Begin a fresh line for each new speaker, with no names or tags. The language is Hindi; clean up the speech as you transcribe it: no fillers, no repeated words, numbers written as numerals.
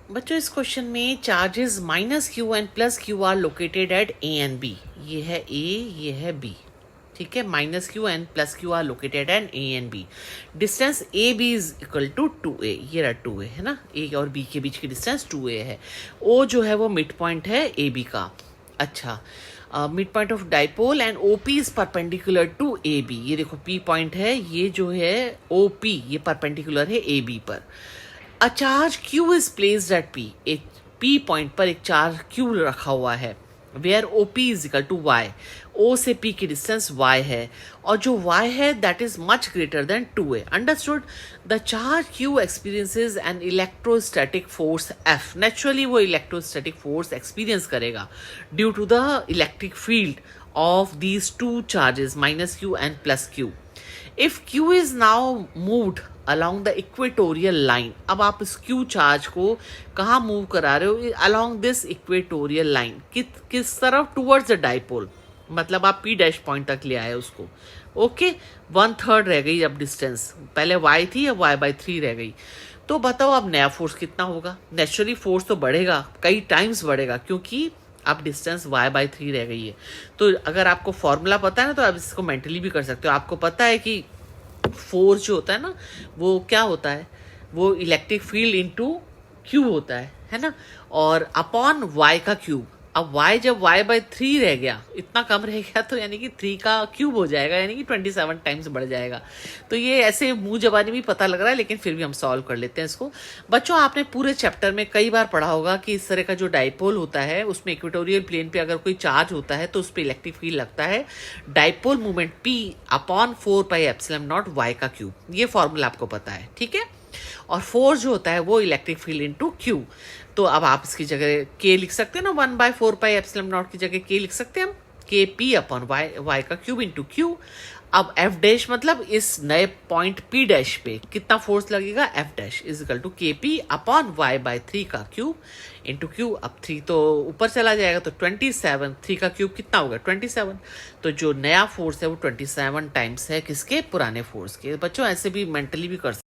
बच्चों इस क्वेश्चन में charges minus Q and plus Q are located at A and B. ये है ए, ये है बी। ठीक है, minus Q and plus Q are located at A and B. Distance A B is equal to 2a। ये रहा 2a है ना, ए और बी के बीच की डिस्टेंस 2a है। ओ जो है वो मिड पॉइंट है ए बी का। अच्छा, mid point of dipole and O P is perpendicular to A B. ये देखो पी पॉइंट है, ये जो है ओ पी ये परपेंडिकुलर है ए बी पर। A charge q is placed at P. एक पी पॉइंट पर एक चार्ज क्यू रखा हुआ है, where O P is equal to y. O से पी की डिस्टेंस वाई है और जो वाई है that is much greater than 2a। Understood. The charge Q experiences an electrostatic force F. Naturally वो इलेक्ट्रोस्टैटिक फोर्स एक्सपीरियंस करेगा due to the electric field of these two charges minus q and plus q. If q is now moved along the equatorial line, अब आप इस q चार्ज को कहाँ मूव करा रहे हो? along this equatorial line, किस तरफ? towards the dipole। मतलब आप p डैश पॉइंट तक ले आए उसको। ओके, 1/3 रह गई अब डिस्टेंस। पहले y थी, अब y/3 रह गई। तो बताओ अब नया फोर्स कितना होगा? नेचुरली फोर्स तो बढ़ेगा, कई टाइम्स बढ़ेगा, क्योंकि अब डिस्टेंस y/3 रह गई है। तो अगर आपको फॉर्मूला पता है ना तो आप इसको मेंटली भी कर सकते हो। आपको पता है कि फोर्स जो होता है ना वो क्या होता है? वो इलेक्ट्रिक फील्ड इनटू क्यू होता है ना, और अपॉन y का क्यूब। अब y जब y/3 रह गया, इतना कम रह गया, तो यानी कि 3 का क्यूब हो जाएगा, यानी कि 27 टाइम्स बढ़ जाएगा। तो ये ऐसे मुंह जबानी भी पता लग रहा है, लेकिन फिर भी हम सॉल्व कर लेते हैं इसको। बच्चों आपने पूरे चैप्टर में कई बार पढ़ा होगा कि इस तरह का जो डाइपोल होता है उसमें इक्वेटोरियल प्लेन पे अगर कोई चार्ज होता है तो उस पर इलेक्ट्रिक फील्ड लगता है। Dipole movement P upon 4πε0 y का क्यूब। ये फॉर्मूला आपको पता है, ठीक है। और फोर्स जो होता है वो इलेक्ट्रिक फील्ड इनटू क्यू। तो अब आप इसकी जगह k लिख सकते हैं ना, 1/4πε0 की जगह k लिख सकते हैं हम, के पी अपॉन y का क्यूब इंटू क्यू। अब एफ डैश मतलब इस नए पॉइंट p डैश पे कितना फोर्स लगेगा? F dash is equal to K P upon y/3 का क्यूब इंटू क्यू। अब 3 तो ऊपर चला जाएगा तो 27, 3 का क्यूब कितना होगा? 27। तो जो नया फोर्स है वो 27 टाइम्स है किसके? पुराने फोर्स के। बच्चों ऐसे भी मेंटली भी कर